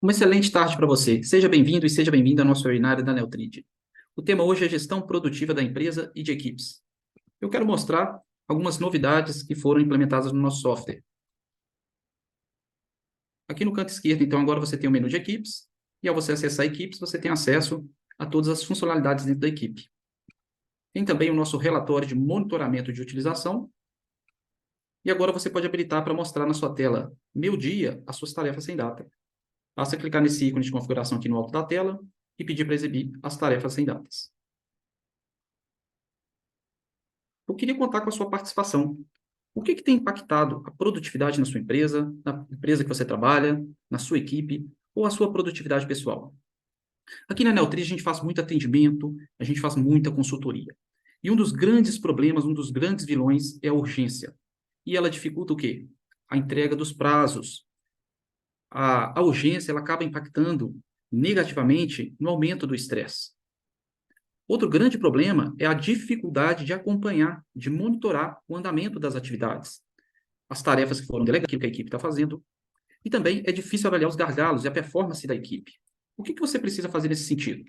Uma excelente tarde para você. Seja bem-vindo e seja bem-vinda ao nosso webinar da Neutrid. O tema hoje é gestão produtiva da empresa e de equipes. Eu quero mostrar algumas novidades que foram implementadas no nosso software. Aqui no canto esquerdo, então, agora você tem o menu de equipes, e ao você acessar equipes, você tem acesso a todas as funcionalidades dentro da equipe. Tem também o nosso relatório de monitoramento de utilização, e agora você pode habilitar para mostrar na sua tela, Meu Dia, as suas tarefas sem data. Basta clicar nesse ícone de configuração aqui no alto da tela e pedir para exibir as tarefas sem datas. Eu queria contar com a sua participação. O que tem impactado a produtividade na sua empresa, na empresa que você trabalha, na sua equipe, ou a sua produtividade pessoal? Aqui na Neutri, a gente faz muito atendimento, a gente faz muita consultoria. E um dos grandes problemas, um dos grandes vilões é a urgência. E ela dificulta o quê? A entrega dos prazos. A urgência ela acaba impactando negativamente no aumento do estresse. Outro grande problema é a dificuldade de acompanhar, de monitorar o andamento das atividades, as tarefas que foram delegadas, aquilo que a equipe está fazendo, e também é difícil avaliar os gargalos e a performance da equipe. O que você precisa fazer nesse sentido?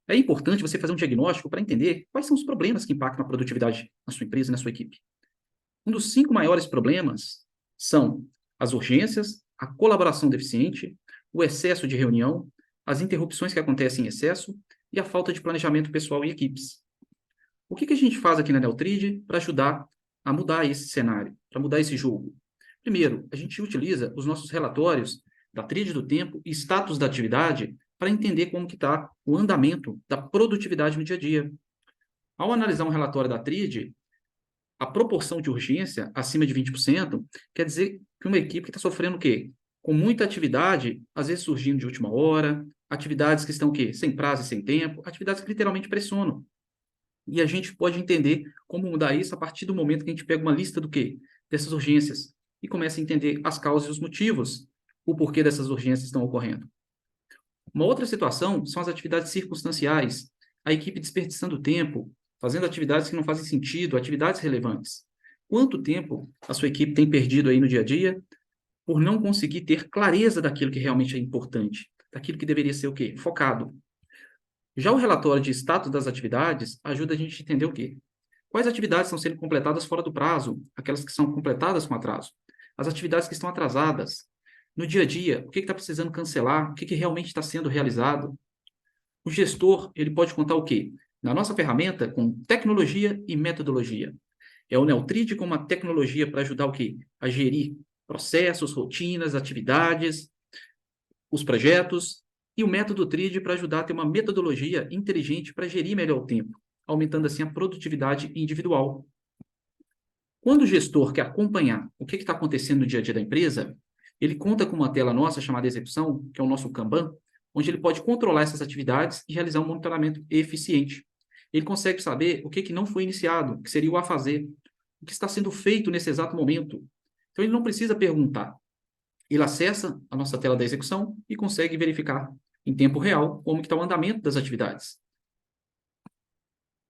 É importante você fazer um diagnóstico para entender quais são os problemas que impactam a produtividade na sua empresa e na sua equipe. Um dos 5 maiores problemas são as urgências, a colaboração deficiente, o excesso de reunião, as interrupções que acontecem em excesso e a falta de planejamento pessoal em equipes. O que a gente faz aqui na Neutrid para ajudar a mudar esse cenário, para mudar esse jogo? Primeiro, a gente utiliza os nossos relatórios da tríade do tempo e status da atividade para entender como que está o andamento da produtividade no dia a dia. Ao analisar um relatório da tríade, a proporção de urgência acima de 20% quer dizer que uma equipe está sofrendo o quê? Com muita atividade, às vezes surgindo de última hora, atividades que estão o quê? Sem prazo e sem tempo, atividades que literalmente pressionam. E a gente pode entender como mudar isso a partir do momento que a gente pega uma lista do quê? Dessas urgências e começa a entender as causas e os motivos, o porquê dessas urgências estão ocorrendo. Uma outra situação são as atividades circunstanciais, a equipe desperdiçando tempo, fazendo atividades que não fazem sentido, atividades relevantes. Quanto tempo a sua equipe tem perdido aí no dia a dia por não conseguir ter clareza daquilo que realmente é importante, daquilo que deveria ser o quê? Focado. Já o relatório de status das atividades ajuda a gente a entender o quê? Quais atividades estão sendo completadas fora do prazo, aquelas que são completadas com atraso, as atividades que estão atrasadas. No dia a dia, o que está precisando cancelar, o que realmente está sendo realizado. O gestor, ele pode contar o quê? Na nossa ferramenta, com tecnologia e metodologia. É o Neutrid com uma tecnologia para ajudar o quê? A gerir processos, rotinas, atividades, os projetos, e o método TRID para ajudar a ter uma metodologia inteligente para gerir melhor o tempo, aumentando assim a produtividade individual. Quando o gestor quer acompanhar o que está acontecendo no dia a dia da empresa, ele conta com uma tela nossa chamada execução, que é o nosso Kanban, onde ele pode controlar essas atividades e realizar um monitoramento eficiente. Ele consegue saber o que não foi iniciado, que seria o a fazer, o que está sendo feito nesse exato momento. Então, ele não precisa perguntar. Ele acessa a nossa tela da execução e consegue verificar em tempo real como está o andamento das atividades.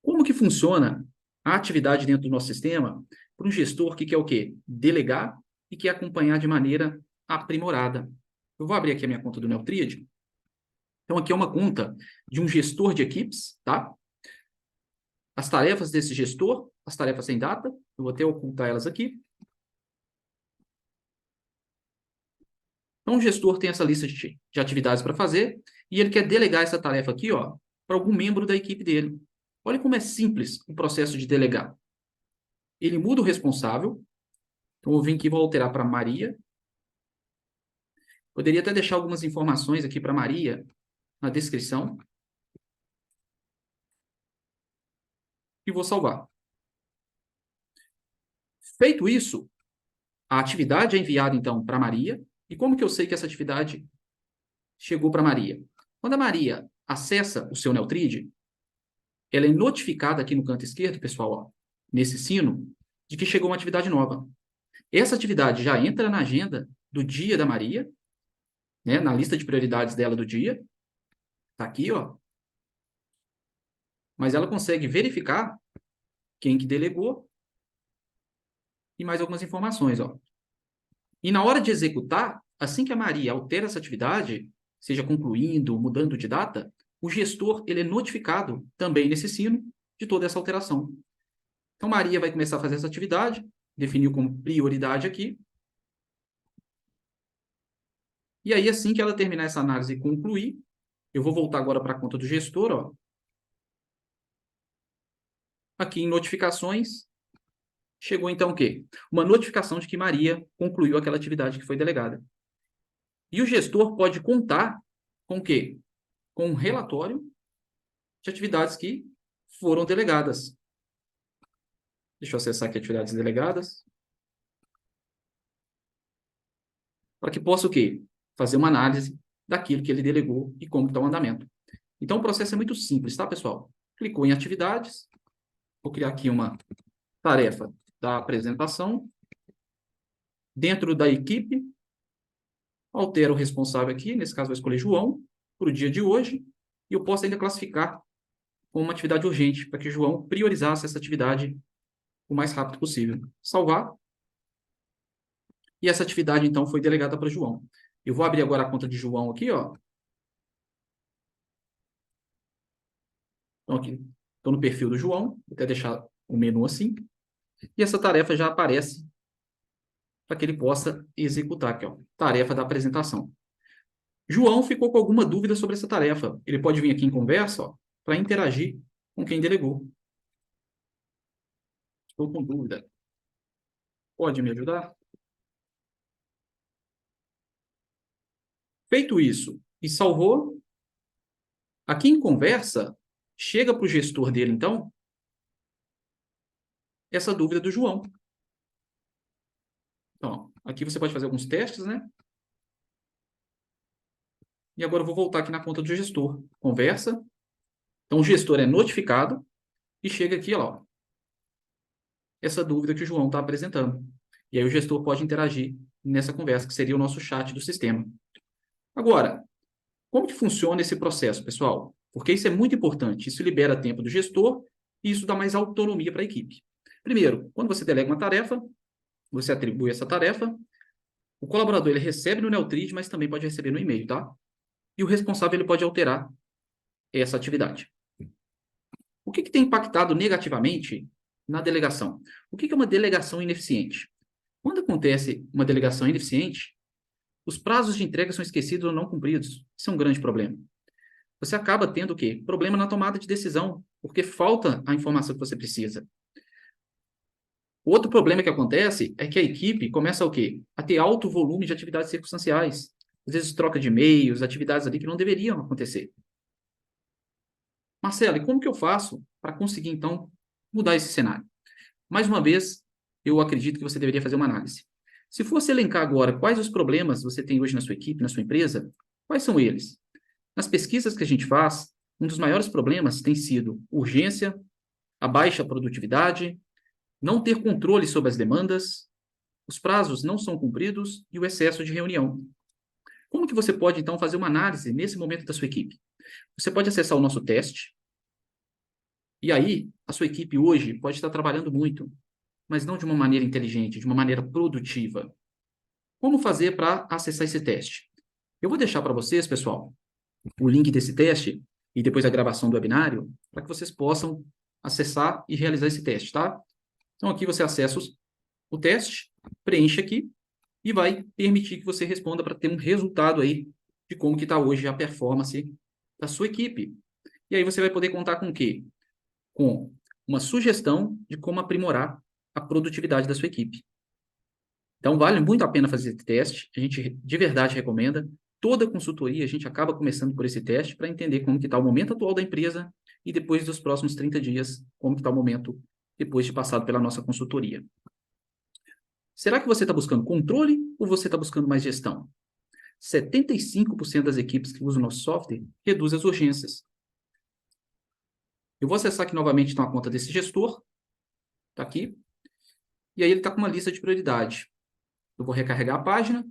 Como que funciona a atividade dentro do nosso sistema para um gestor que quer o quê? Delegar e quer acompanhar de maneira aprimorada. Eu vou abrir aqui a minha conta do Neutrid. Então, aqui é uma conta de um gestor de equipes, tá? As tarefas desse gestor, as tarefas sem data, eu vou até ocultar elas aqui. Então, o gestor tem essa lista de atividades para fazer e ele quer delegar essa tarefa aqui, ó, para algum membro da equipe dele. Olha como é simples o processo de delegar. Ele muda o responsável. Então, eu vim aqui e vou alterar para Maria. Poderia até deixar algumas informações aqui para Maria na descrição. E vou salvar. Feito isso, a atividade é enviada, então, para Maria. E como que eu sei que essa atividade chegou para Maria? Quando a Maria acessa o seu Neutrid, ela é notificada aqui no canto esquerdo, pessoal, ó, nesse sino, de que chegou uma atividade nova. Essa atividade já entra na agenda do dia da Maria, né, na lista de prioridades dela do dia. Está aqui, ó. Mas ela consegue verificar quem que delegou e mais algumas informações, ó. E na hora de executar, assim que a Maria altera essa atividade, seja concluindo, mudando de data, o gestor ele é notificado também nesse sino de toda essa alteração. Então, Maria vai começar a fazer essa atividade, definiu como prioridade aqui. E aí, assim que ela terminar essa análise e concluir, eu vou voltar agora para a conta do gestor, ó. Aqui em notificações, chegou então o quê? Uma notificação de que Maria concluiu aquela atividade que foi delegada. E o gestor pode contar com o quê? Com um relatório de atividades que foram delegadas. Deixa eu acessar aqui atividades delegadas. Para que possa o quê? Fazer uma análise daquilo que ele delegou e como está o andamento. Então, o processo é muito simples, tá, pessoal? Clicou em atividades. Vou criar aqui uma tarefa da apresentação. Dentro da equipe, altero o responsável aqui. Nesse caso, vou escolher João, para o dia de hoje. E eu posso ainda classificar como uma atividade urgente, para que João priorizasse essa atividade o mais rápido possível. Salvar. E essa atividade, então, foi delegada para João. Eu vou abrir agora a conta de João aqui, ó. Então, aqui, estou no perfil do João. Vou até deixar o menu assim. E essa tarefa já aparece para que ele possa executar aqui, ó. Tarefa da apresentação. João ficou com alguma dúvida sobre essa tarefa. Ele pode vir aqui em conversa, ó, para interagir com quem delegou. Estou com dúvida. Pode me ajudar? Feito isso e salvou, aqui em conversa, chega para o gestor dele, então, essa dúvida do João. Então, aqui você pode fazer alguns testes, né? E agora eu vou voltar aqui na conta do gestor. Conversa. Então, o gestor é notificado e chega aqui, ó, essa dúvida que o João está apresentando. E aí o gestor pode interagir nessa conversa, que seria o nosso chat do sistema. Agora, como que funciona esse processo, pessoal? Porque isso é muito importante. Isso libera tempo do gestor e isso dá mais autonomia para a equipe. Primeiro, quando você delega uma tarefa, você atribui essa tarefa, o colaborador ele recebe no Neutrid, mas também pode receber no e-mail, tá? E o responsável ele pode alterar essa atividade. O que tem impactado negativamente na delegação? O que é uma delegação ineficiente? Quando acontece uma delegação ineficiente, os prazos de entrega são esquecidos ou não cumpridos. Isso é um grande problema. Você acaba tendo o quê? Problema na tomada de decisão, porque falta a informação que você precisa. Outro problema que acontece é que a equipe começa o quê? A ter alto volume de atividades circunstanciais. Às vezes troca de e-mails, atividades ali que não deveriam acontecer. Marcelo, e como que eu faço para conseguir, então, mudar esse cenário? Mais uma vez, eu acredito que você deveria fazer uma análise. Se fosse elencar agora quais os problemas você tem hoje na sua equipe, na sua empresa, quais são eles? Nas pesquisas que a gente faz, um dos maiores problemas tem sido urgência, a baixa produtividade, não ter controle sobre as demandas, os prazos não são cumpridos e o excesso de reunião. Como que você pode, então, fazer uma análise nesse momento da sua equipe? Você pode acessar o nosso teste, e aí a sua equipe hoje pode estar trabalhando muito, mas não de uma maneira inteligente, de uma maneira produtiva. Como fazer para acessar esse teste? Eu vou deixar para vocês, pessoal, o link desse teste e depois a gravação do webinário, para que vocês possam acessar e realizar esse teste, tá? Então, aqui você acessa o teste, preenche aqui e vai permitir que você responda para ter um resultado aí de como que está hoje a performance da sua equipe. E aí você vai poder contar com o quê? Com uma sugestão de como aprimorar a produtividade da sua equipe. Então, vale muito a pena fazer esse teste. A gente de verdade recomenda. Toda consultoria, a gente acaba começando por esse teste para entender como que está o momento atual da empresa e depois dos próximos 30 dias, como que está o momento depois de passado pela nossa consultoria. Será que você está buscando controle ou você está buscando mais gestão? 75% das equipes que usam o nosso software reduz as urgências. Eu vou acessar aqui novamente então, a conta desse gestor. Está aqui. E aí ele está com uma lista de prioridade. Eu vou recarregar a página.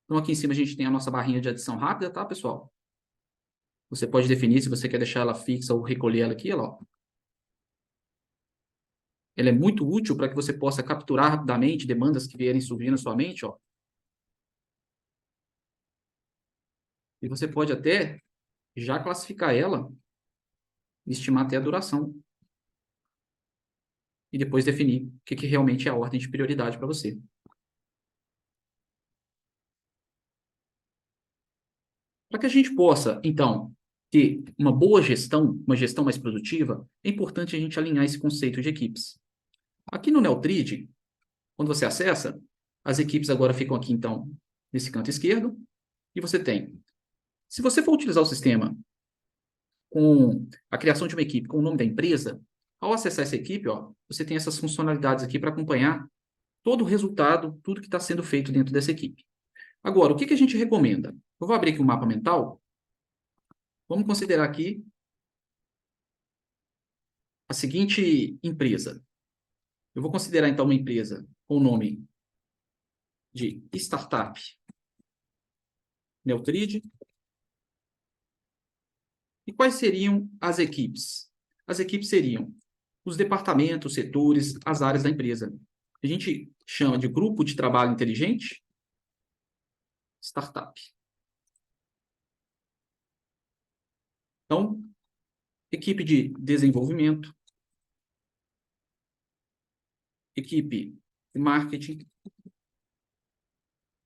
Então, aqui em cima a gente tem a nossa barrinha de adição rápida, tá, pessoal? Você pode definir se você quer deixar ela fixa ou recolher ela aqui, ó. Ela é muito útil para que você possa capturar rapidamente demandas que vierem surgir na sua mente, ó. E você pode até já classificar ela, estimar até a duração, e depois definir o que realmente é a ordem de prioridade para você. Para que a gente possa, então, ter uma boa gestão, uma gestão mais produtiva, é importante a gente alinhar esse conceito de equipes. Aqui no Neutrid, quando você acessa, as equipes agora ficam aqui, então, nesse canto esquerdo, e você tem. Se você for utilizar o sistema com a criação de uma equipe com o nome da empresa, ao acessar essa equipe, ó, você tem essas funcionalidades aqui para acompanhar todo o resultado, tudo que está sendo feito dentro dessa equipe. Agora, o que a gente recomenda? Eu vou abrir aqui um mapa mental. Vamos considerar aqui a seguinte empresa. Eu vou considerar, então, uma empresa com o nome de Startup Neutrid. E quais seriam as equipes? As equipes seriam os departamentos, setores, as áreas da empresa. A gente chama de grupo de trabalho inteligente, startup. Então, equipe de desenvolvimento, equipe de marketing,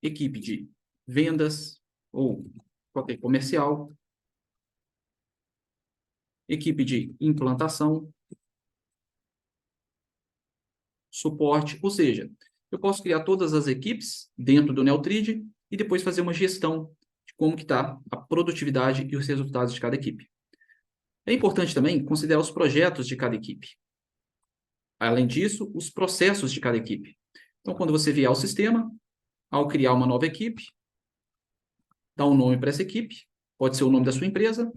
equipe de vendas ou qualquer comercial, equipe de implantação, suporte, ou seja, eu posso criar todas as equipes dentro do Neutrid e depois fazer uma gestão de como que está a produtividade e os resultados de cada equipe. É importante também considerar os projetos de cada equipe. Além disso, os processos de cada equipe. Então, quando você vier ao sistema, ao criar uma nova equipe, dá um nome para essa equipe, pode ser o nome da sua empresa,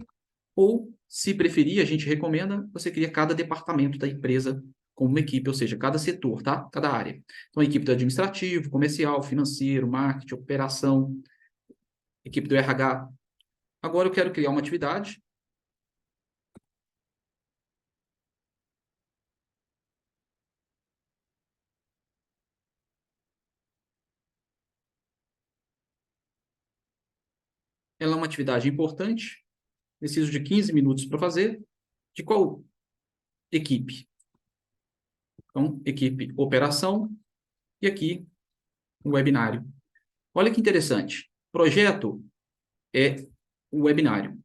ou, se preferir, a gente recomenda, você cria cada departamento da empresa como uma equipe, ou seja, cada setor, tá? Cada área. Então, a equipe do administrativo, comercial, financeiro, marketing, operação, equipe do RH. Agora eu quero criar uma atividade. Ela é uma atividade importante, preciso de 15 minutos para fazer. De qual equipe? Então, equipe operação e aqui o webinário. Olha que interessante. Projeto é o webinário.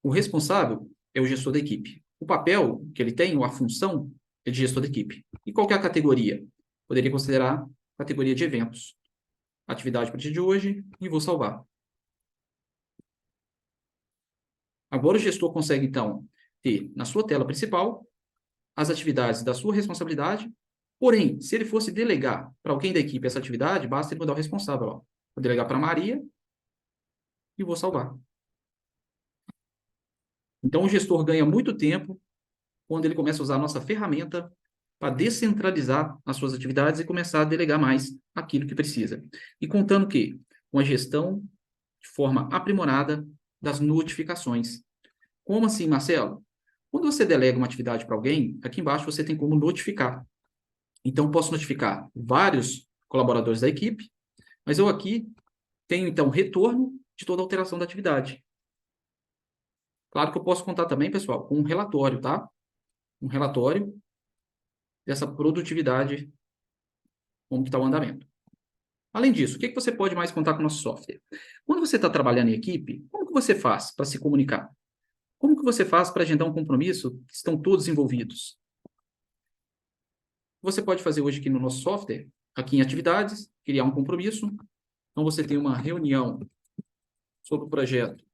O responsável é o gestor da equipe. O papel que ele tem, ou a função, é de gestor da equipe. E qual que é a categoria? Poderia considerar categoria de eventos. Atividade a partir de hoje e vou salvar. Agora o gestor consegue, então, ter na sua tela principal as atividades da sua responsabilidade. Porém, se ele fosse delegar para alguém da equipe essa atividade, basta ele mudar o responsável. Ó. Vou delegar para Maria e vou salvar. Então, o gestor ganha muito tempo quando ele começa a usar a nossa ferramenta para descentralizar as suas atividades e começar a delegar mais aquilo que precisa. E contando que com a gestão de forma aprimorada das notificações. Como assim, Marcelo? Quando você delega uma atividade para alguém, aqui embaixo você tem como notificar. Então, posso notificar vários colaboradores da equipe, mas eu aqui tenho, então, retorno de toda alteração da atividade. Claro que eu posso contar também, pessoal, com um relatório, tá? Um relatório dessa produtividade, como que está o andamento. Além disso, o que você pode mais contar com o nosso software? Quando você está trabalhando em equipe, como que você faz para se comunicar? Como que você faz para agendar um compromisso que estão todos envolvidos? Você pode fazer hoje aqui no nosso software, aqui em atividades, criar um compromisso. Então, você tem uma reunião sobre o projeto.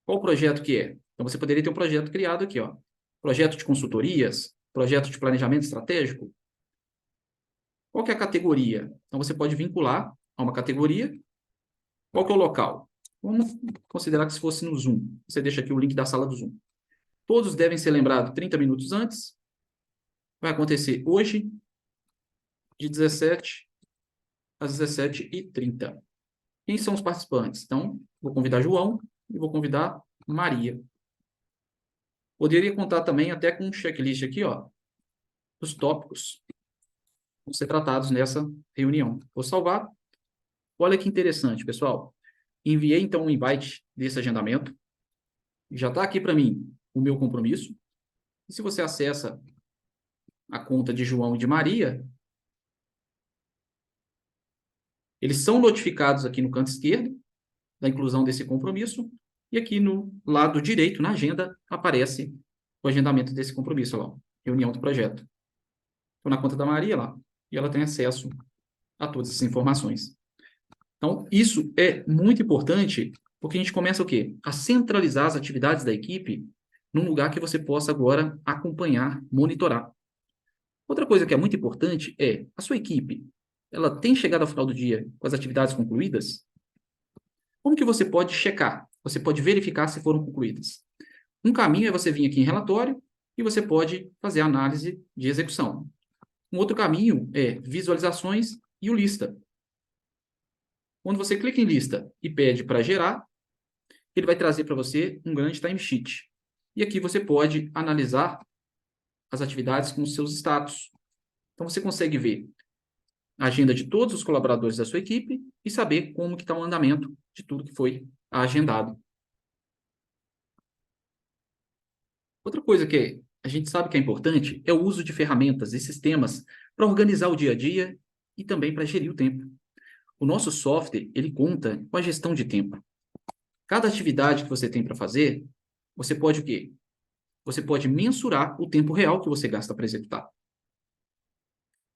Qual o projeto que é? Então, você poderia ter um projeto criado aqui, ó. Projeto de consultorias, projeto de planejamento estratégico. Qual que é a categoria? Então, você pode vincular a uma categoria. Qual que é o local? Vamos considerar que se fosse no Zoom. Você deixa aqui o link da sala do Zoom. Todos devem ser lembrados 30 minutos antes. Vai acontecer hoje, de 17 às 17h30. Quem são os participantes? Então, vou convidar João e vou convidar Maria. Poderia contar também até com um checklist aqui, ó, dos tópicos que vão ser tratados nessa reunião. Vou salvar. Olha que interessante, pessoal. Enviei, então, um invite desse agendamento. Já está aqui para mim o meu compromisso. E se você acessa a conta de João e de Maria, eles são notificados aqui no canto esquerdo da inclusão desse compromisso. E aqui no lado direito, na agenda, aparece o agendamento desse compromisso, lá, reunião do projeto. Estou na conta da Maria lá, e ela tem acesso a todas essas informações. Então, isso é muito importante, porque a gente começa o quê? A centralizar as atividades da equipe num lugar que você possa agora acompanhar, monitorar. Outra coisa que é muito importante é a sua equipe. Ela tem chegado ao final do dia com as atividades concluídas? Como que você pode checar? Você pode verificar se foram concluídas. Um caminho é você vir aqui em relatório e você pode fazer a análise de execução. Um outro caminho é visualizações e o lista. Quando você clica em lista e pede para gerar, ele vai trazer para você um grande timesheet. E aqui você pode analisar as atividades com os seus status. Então, você consegue ver a agenda de todos os colaboradores da sua equipe e saber como que está o andamento de tudo que foi agendado. Outra coisa que a gente sabe que é importante é o uso de ferramentas e sistemas para organizar o dia a dia e também para gerir o tempo. O nosso software, ele conta com a gestão de tempo. Cada atividade que você tem para fazer, você pode o quê? Você pode mensurar o tempo real que você gasta para executar.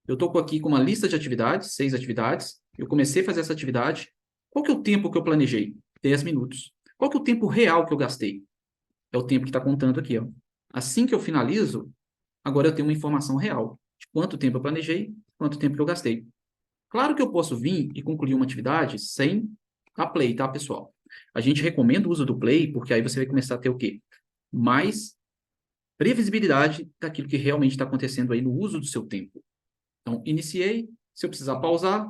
Eu estou aqui com uma lista de atividades, 6 atividades. Eu comecei a fazer essa atividade. Qual que é o tempo que eu planejei? 10 minutos. Qual que é o tempo real que eu gastei? É o tempo que está contando aqui, ó. Assim que eu finalizo, agora eu tenho uma informação real de quanto tempo eu planejei, quanto tempo que eu gastei. Claro que eu posso vir e concluir uma atividade sem a Play, tá, pessoal? A gente recomenda o uso do Play, porque aí você vai começar a ter o quê? Mais previsibilidade daquilo que realmente está acontecendo aí no uso do seu tempo. Então, iniciei. Se eu precisar pausar,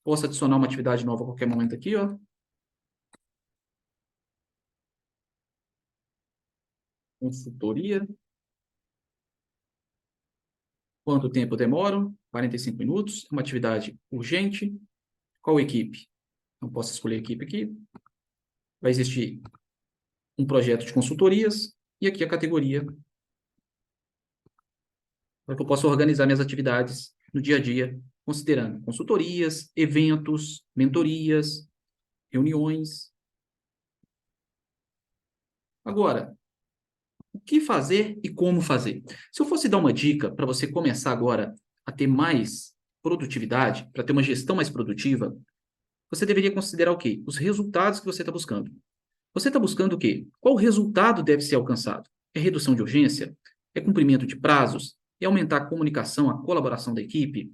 posso adicionar uma atividade nova a qualquer momento aqui, ó. Consultoria. Quanto tempo eu demoro? 45 minutos. É uma atividade urgente. Qual equipe? Então, posso escolher a equipe aqui. Vai existir um projeto de consultorias e aqui a categoria para que eu possa organizar minhas atividades no dia a dia, considerando consultorias, eventos, mentorias, reuniões. Agora, o que fazer e como fazer? Se eu fosse dar uma dica para você começar agora a ter mais produtividade, para ter uma gestão mais produtiva, você deveria considerar o quê? Os resultados que você está buscando. Você está buscando o quê? Qual resultado deve ser alcançado? É redução de urgência? É cumprimento de prazos? É aumentar a comunicação, a colaboração da equipe?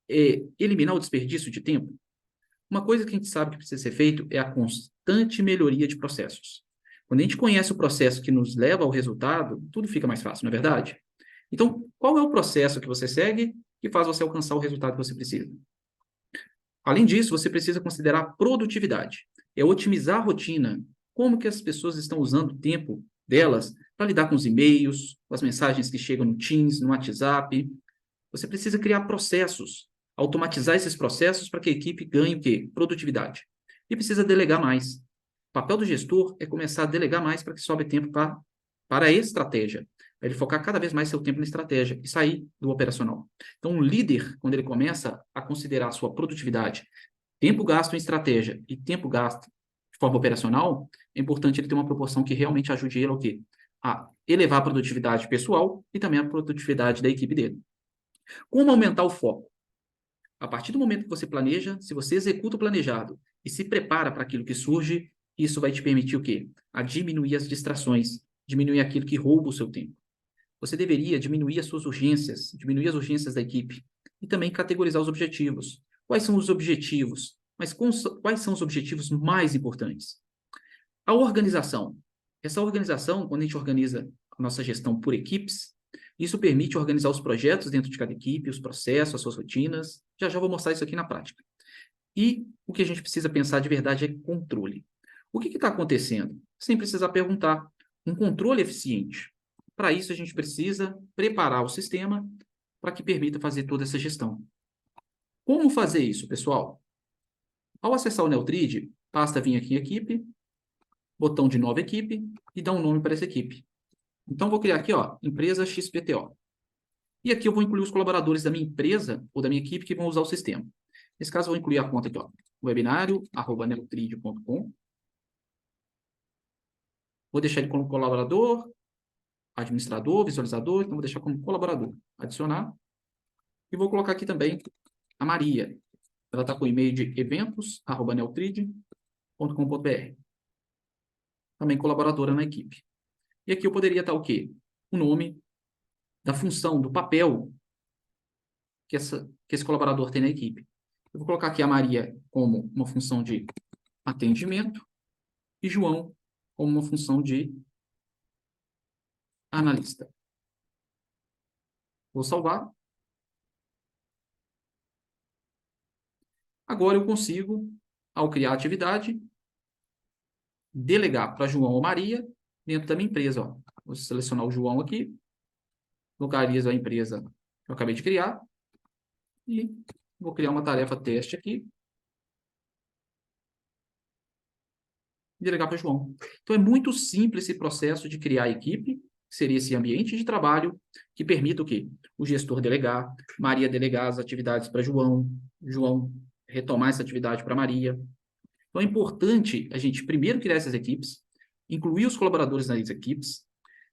É eliminar o desperdício de tempo? Uma coisa que a gente sabe que precisa ser feito é a constante melhoria de processos. Quando a gente conhece o processo que nos leva ao resultado, tudo fica mais fácil, não é verdade? Então, qual é o processo que você segue que faz você alcançar o resultado que você precisa? Além disso, você precisa considerar produtividade. É otimizar a rotina. Como que as pessoas estão usando o tempo delas para lidar com os e-mails, com as mensagens que chegam no Teams, no WhatsApp. Você precisa criar processos, automatizar esses processos para que a equipe ganhe o quê? Produtividade. E precisa delegar mais. O papel do gestor é começar a delegar mais para que sobe tempo para a estratégia. Para ele focar cada vez mais seu tempo na estratégia e sair do operacional. Então, um líder, quando ele começa a considerar a sua produtividade, tempo gasto em estratégia e tempo gasto de forma operacional, é importante ele ter uma proporção que realmente ajude ele ao quê? A elevar a produtividade pessoal e também a produtividade da equipe dele. Como aumentar o foco? A partir do momento que você planeja, se você executa o planejado e se prepara para aquilo que surge, isso vai te permitir o quê? A diminuir as distrações, diminuir aquilo que rouba o seu tempo. Você deveria diminuir as suas urgências, diminuir as urgências da equipe e também categorizar os objetivos. Quais são os objetivos? Mas quais são os objetivos mais importantes? A organização. Essa organização, quando a gente organiza a nossa gestão por equipes, isso permite organizar os projetos dentro de cada equipe, os processos, as suas rotinas. Já já vou mostrar isso aqui na prática. E o que a gente precisa pensar de verdade é controle. O que está acontecendo? Sem precisar perguntar. Um controle eficiente. Para isso, a gente precisa preparar o sistema para que permita fazer toda essa gestão. Como fazer isso, pessoal? Ao acessar o Neutrid, Basta vir aqui em equipe, botão de nova equipe e dar um nome para essa equipe. Então, vou criar aqui, ó, empresa XPTO. E aqui eu vou incluir os colaboradores da minha empresa ou da minha equipe que vão usar o sistema. Nesse caso, eu vou incluir a conta aqui, ó, webinário@neotrid.com. Vou deixar ele como colaborador, administrador, visualizador, então vou deixar como colaborador. Adicionar. E vou colocar aqui também a Maria. Ela está com o e-mail de eventos@neotrid.com.br. Também colaboradora na equipe. E aqui eu poderia estar o quê? O nome da função, do papel que esse colaborador tem na equipe. Eu vou colocar aqui a Maria como uma função de atendimento e João como uma função de analista. Vou salvar. Agora eu consigo, ao criar a atividade, delegar para João ou Maria dentro da minha empresa. Ó. Vou selecionar o João aqui, localizo a empresa que eu acabei de criar e vou criar uma tarefa teste aqui e delegar para o João. Então, é muito simples esse processo de criar a equipe, que seria esse ambiente de trabalho que permita o quê? O gestor delegar, Maria delegar as atividades para João, João retomar essa atividade para Maria. Então, é importante a gente primeiro criar essas equipes, incluir os colaboradores nas equipes.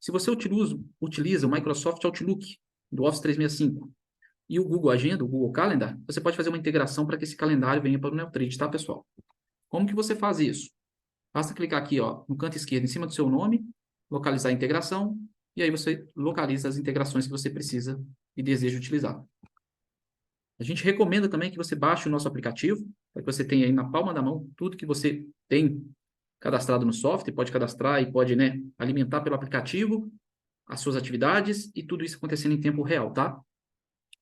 Se você utiliza o Microsoft Outlook do Office 365 e o Google Agenda, o Google Calendar, você pode fazer uma integração para que esse calendário venha para o Neotrid, tá, pessoal? Como que você faz isso? Basta clicar aqui, ó, no canto esquerdo, em cima do seu nome, localizar a integração, e aí você localiza as integrações que você precisa e deseja utilizar. A gente recomenda também que você baixe o nosso aplicativo, para que você tenha aí na palma da mão tudo que você tem cadastrado no software, pode cadastrar e pode, né, alimentar pelo aplicativo as suas atividades e tudo isso acontecendo em tempo real, tá?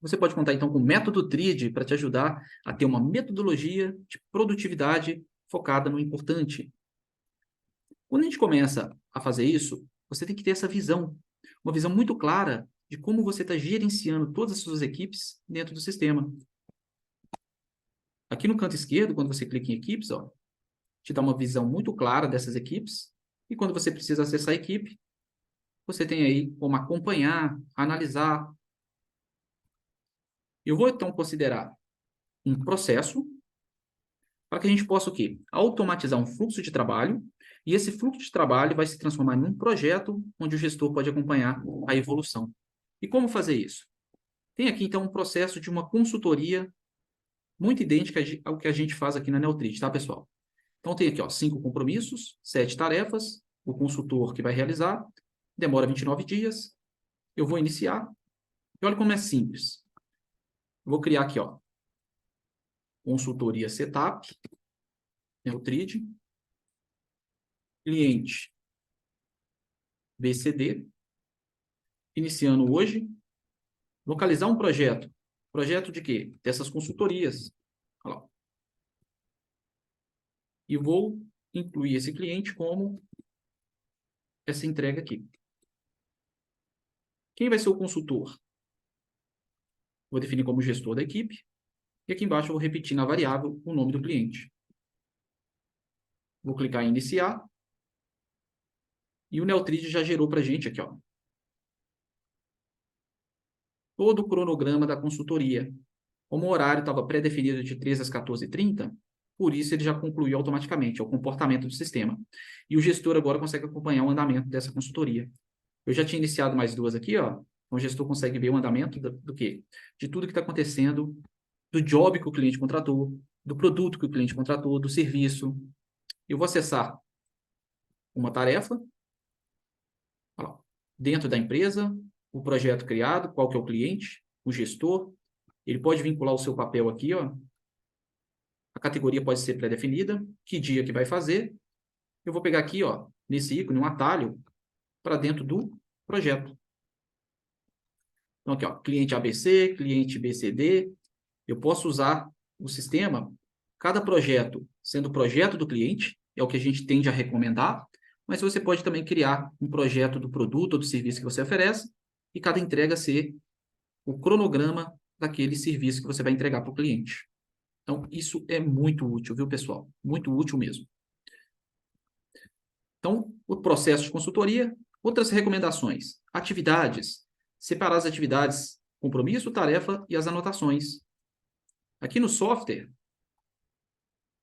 Você pode contar, então, com o método TRID para te ajudar a ter uma metodologia de produtividade focada no importante. Quando a gente começa a fazer isso, você tem que ter essa visão, uma visão muito clara de como você está gerenciando todas as suas equipes dentro do sistema. Aqui no canto esquerdo, quando você clica em equipes, ó, te dá uma visão muito clara dessas equipes, e quando você precisa acessar a equipe, você tem aí como acompanhar, analisar. Eu vou, então, considerar um processo para que a gente possa o quê? Automatizar um fluxo de trabalho, e esse fluxo de trabalho vai se transformar em um projeto onde o gestor pode acompanhar a evolução. E como fazer isso? Tem aqui, então, um processo de uma consultoria muito idêntica ao que a gente faz aqui na Neotrid, tá, pessoal? Então, tem aqui, ó, 5 compromissos, 7 tarefas, o consultor que vai realizar, demora 29 dias, eu vou iniciar, e olha como é simples. Eu vou criar aqui, ó, consultoria setup, Neotrid, cliente BCD, iniciando hoje, localizar um projeto. Projeto de quê? Dessas consultorias. Olha lá. E vou incluir esse cliente como essa entrega aqui. Quem vai ser o consultor? Vou definir como gestor da equipe. E aqui embaixo eu vou repetir na variável o nome do cliente. Vou clicar em iniciar. E o Neotrid já gerou para a gente aqui, ó, todo o cronograma da consultoria. Como o horário estava pré-definido de 13 às 14h30, por isso ele já concluiu automaticamente, é o comportamento do sistema. E o gestor agora consegue acompanhar o andamento dessa consultoria. Eu já tinha iniciado mais duas aqui, ó. Então o gestor consegue ver o andamento do quê? De tudo que está acontecendo, do job que o cliente contratou, do produto que o cliente contratou, do serviço. Eu vou acessar uma tarefa, ó, dentro da empresa, o projeto criado, qual que é o cliente, o gestor. Ele pode vincular o seu papel aqui, ó. A categoria pode ser pré-definida, que dia que vai fazer. Eu vou pegar aqui, ó, nesse ícone, um atalho para dentro do projeto. Então, aqui, ó, cliente ABC, cliente BCD. Eu posso usar o sistema, cada projeto sendo o projeto do cliente, é o que a gente tende a recomendar, mas você pode também criar um projeto do produto ou do serviço que você oferece, e cada entrega ser o cronograma daquele serviço que você vai entregar para o cliente. Então, isso é muito útil, viu, pessoal? Muito útil mesmo. Então, o processo de consultoria, outras recomendações. Atividades. Separar as atividades, compromisso, tarefa e as anotações. Aqui no software,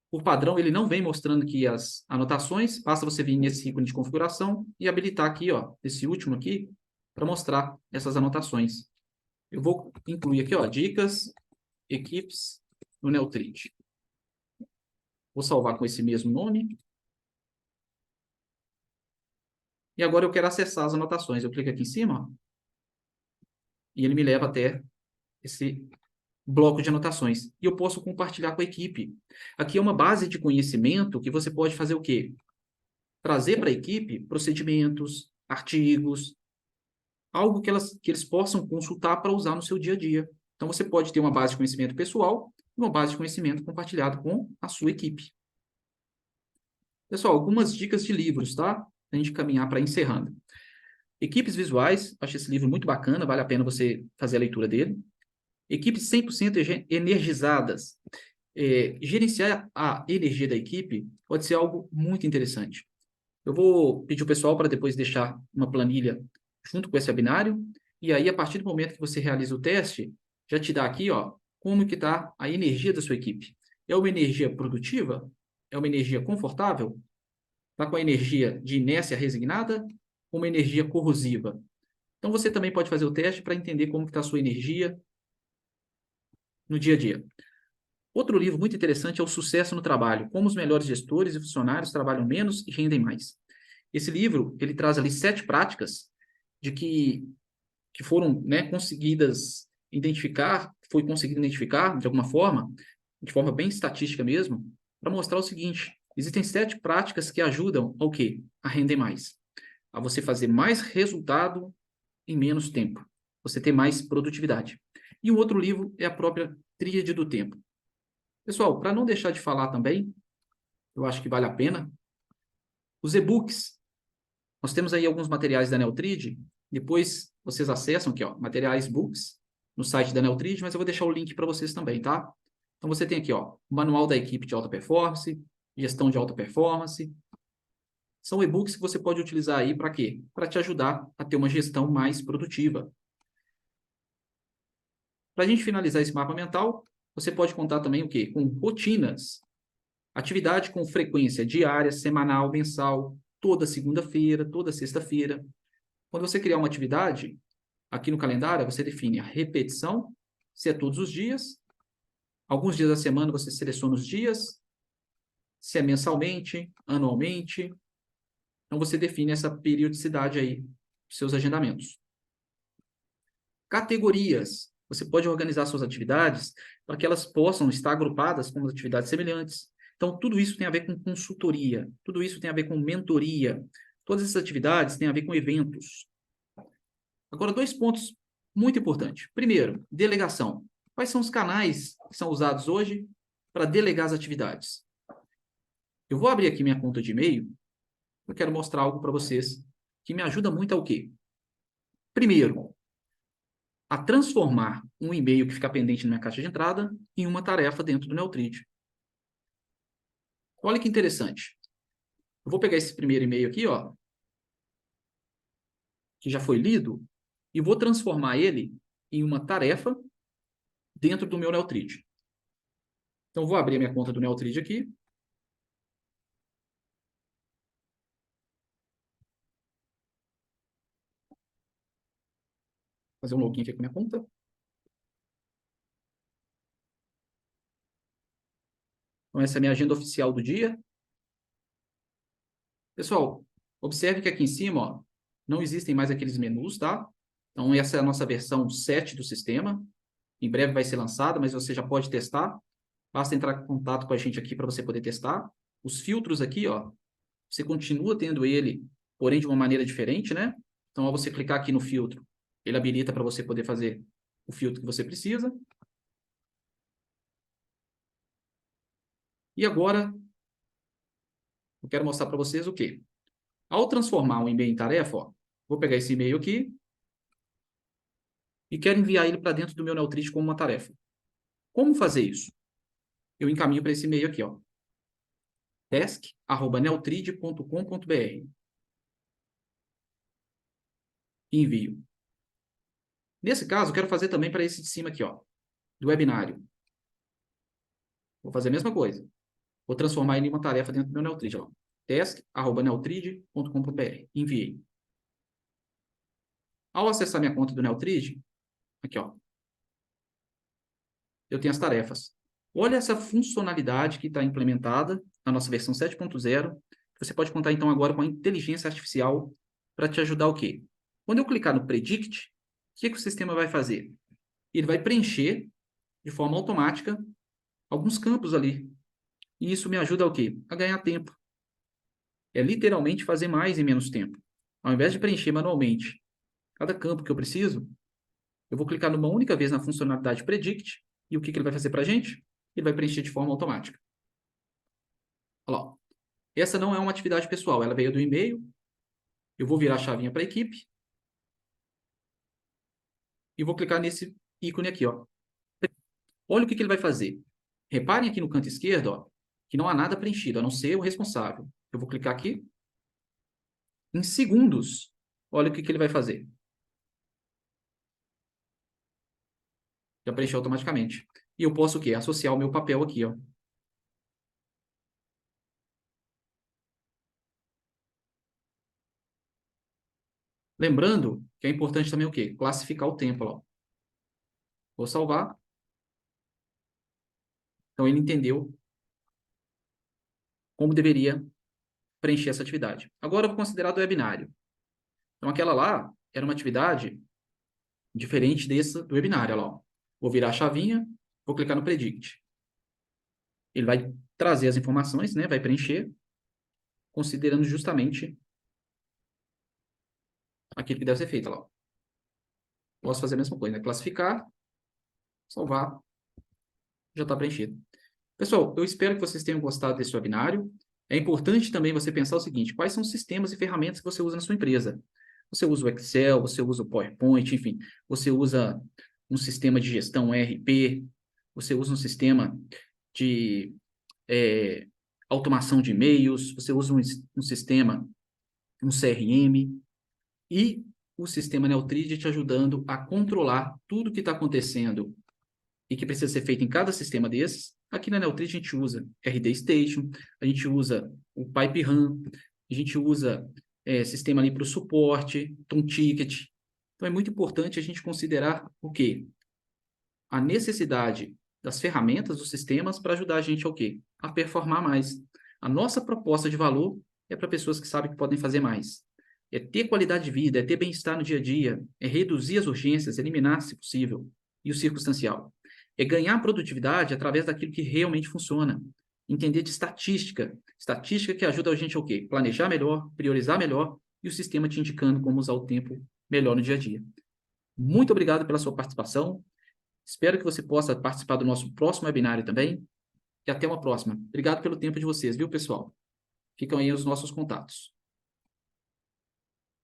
por padrão, ele não vem mostrando aqui as anotações, basta você vir nesse ícone de configuração e habilitar aqui, ó, esse último aqui, para mostrar essas anotações. Eu vou incluir aqui, ó, dicas, equipes no Neutrid. Vou salvar com esse mesmo nome. E agora eu quero acessar as anotações. Eu clico aqui em cima, ó, e ele me leva até esse bloco de anotações. E eu posso compartilhar com a equipe. Aqui é uma base de conhecimento que você pode fazer o quê? Trazer para a equipe procedimentos, artigos, algo que eles possam consultar para usar no seu dia a dia. Então, você pode ter uma base de conhecimento pessoal e uma base de conhecimento compartilhado com a sua equipe. Pessoal, algumas dicas de livros, tá? Para a gente caminhar para encerrando. Equipes visuais, acho esse livro muito bacana, vale a pena você fazer a leitura dele. Equipes 100% energizadas. Gerenciar a energia da equipe pode ser algo muito interessante. Eu vou pedir o pessoal para depois deixar uma planilha junto com esse webinário, e aí, a partir do momento que você realiza o teste, já te dá aqui, ó, como que está a energia da sua equipe. É uma energia produtiva? É uma energia confortável? Está com a energia de inércia resignada? Ou uma energia corrosiva? Então, você também pode fazer o teste para entender como está a sua energia no dia a dia. Outro livro muito interessante é O Sucesso no Trabalho, como os melhores gestores e funcionários trabalham menos e rendem mais. Esse livro, ele traz ali 7 práticas de que foram, né, conseguidas identificar, foi conseguido identificar, de alguma forma, de forma bem estatística mesmo, para mostrar o seguinte: existem 7 práticas que ajudam ao quê? A render mais. A você fazer mais resultado em menos tempo. Você ter mais produtividade. E o outro livro é a própria Tríade do Tempo. Pessoal, para não deixar de falar também, eu acho que vale a pena, os e-books. Nós temos aí alguns materiais da Neutrid, depois vocês acessam aqui, ó, materiais books, no site da Neutrid, mas eu vou deixar o link para vocês também, tá? Então você tem aqui, ó, o Manual da Equipe de Alta Performance, Gestão de Alta Performance. São e-books que você pode utilizar aí para quê? Para te ajudar a ter uma gestão mais produtiva. Para a gente finalizar esse mapa mental, você pode contar também o quê? Com rotinas. Atividade com frequência diária, semanal, mensal, toda segunda-feira, toda sexta-feira. Quando você criar uma atividade, aqui no calendário, você define a repetição, se é todos os dias. Alguns dias da semana você seleciona os dias, se é mensalmente, anualmente. Então você define essa periodicidade aí dos seus agendamentos. Categorias. Você pode organizar suas atividades para que elas possam estar agrupadas como atividades semelhantes. Então, tudo isso tem a ver com consultoria, tudo isso tem a ver com mentoria. Todas essas atividades têm a ver com eventos. Agora, 2 pontos muito importantes. Primeiro, delegação. Quais são os canais que são usados hoje para delegar as atividades? Eu vou abrir aqui minha conta de e-mail. Eu quero mostrar algo para vocês que me ajuda muito ao quê? Primeiro, a transformar um e-mail que fica pendente na minha caixa de entrada em uma tarefa dentro do Neutrid. Olha que interessante. Eu vou pegar esse primeiro e-mail aqui, ó, que já foi lido, e vou transformar ele em uma tarefa dentro do meu Neutrid. Então, vou abrir a minha conta do Neutrid aqui. Fazer um login aqui com a minha conta. Então, essa é a minha agenda oficial do dia. Pessoal, observe que aqui em cima, ó, não existem mais aqueles menus, tá? Então, essa é a nossa versão 7 do sistema. Em breve vai ser lançada, mas você já pode testar. Basta entrar em contato com a gente aqui para você poder testar. Os filtros aqui, ó, você continua tendo ele, porém de uma maneira diferente, né? Então, ao você clicar aqui no filtro, ele habilita para você poder fazer o filtro que você precisa. E agora, eu quero mostrar para vocês o quê? Ao transformar um e-mail em tarefa, ó, vou pegar esse e-mail aqui e quero enviar ele para dentro do meu Neutrid como uma tarefa. Como fazer isso? eu encaminho para esse e-mail aqui, ó, task@neotride.com.br. Envio. Nesse caso, eu quero fazer também para esse de cima aqui, ó, do webinário. Vou fazer a mesma coisa. Vou transformar ele em uma tarefa dentro do meu Neotride, ó. task@neotride.com.br. Enviei. Ao acessar minha conta do Neotride, aqui, ó, eu tenho as tarefas. Olha essa funcionalidade que está implementada na nossa versão 7.0. Você pode contar, então, agora com a inteligência artificial para te ajudar o quê? Quando eu clicar no Predict, o que o sistema vai fazer? Ele vai preencher, de forma automática, alguns campos ali. E isso me ajuda o quê? A ganhar tempo. É literalmente fazer mais em menos tempo. Ao invés de preencher manualmente cada campo que eu preciso, eu vou clicar numa única vez na funcionalidade Predict, e o que ele vai fazer para a gente? Ele vai preencher de forma automática. Olha lá. Essa não é uma atividade pessoal, ela veio do e-mail. Eu vou virar a chavinha para a equipe e vou clicar nesse ícone aqui, ó. Olha o que ele vai fazer. Reparem aqui no canto esquerdo, ó, que não há nada preenchido, a não ser o responsável. Eu vou clicar aqui. Em segundos, olha o que ele vai fazer. Já preencheu automaticamente. E eu posso o quê? Associar o meu papel aqui, ó. Lembrando que é importante também o quê? Classificar o tempo, ó. Vou salvar. Então, ele entendeu como deveria preencher essa atividade. Agora, eu vou considerar do webinário. Então, aquela lá era uma atividade diferente desse do webinário. Olha lá, ó. Vou virar a chavinha, vou clicar no Predict. Ele vai trazer as informações, né? Vai preencher, considerando justamente aquilo que deve ser feito. Olha lá, ó. Posso fazer a mesma coisa, né? Classificar, salvar, já está preenchido. Pessoal, eu espero que vocês tenham gostado desse webinário. É importante também você pensar o seguinte: quais são os sistemas e ferramentas que você usa na sua empresa? Você usa o Excel, você usa o PowerPoint, enfim, você usa um sistema de gestão ERP, você usa um sistema de automação de e-mails, você usa um sistema, um CRM, e o sistema Neotride te ajudando a controlar tudo que está acontecendo e que precisa ser feito em cada sistema desses. Aqui na Neotride a gente usa RD Station, a gente usa o Pipe Run, a gente usa sistema ali para o suporte, Tom Ticket. Então é muito importante a gente considerar o quê? A necessidade das ferramentas, dos sistemas para ajudar a gente ao quê? A performar mais. A nossa proposta de valor é para pessoas que sabem que podem fazer mais. É ter qualidade de vida, é ter bem-estar no dia a dia, é reduzir as urgências, eliminar, se possível, e o circunstancial. É ganhar produtividade através daquilo que realmente funciona. Entender de estatística. Estatística que ajuda a gente ao quê? Planejar melhor, priorizar melhor e o sistema te indicando como usar o tempo melhor no dia a dia. Muito obrigado pela sua participação. Espero que você possa participar do nosso próximo webinário também. E até uma próxima. Obrigado pelo tempo de vocês, viu, pessoal? Ficam aí os nossos contatos.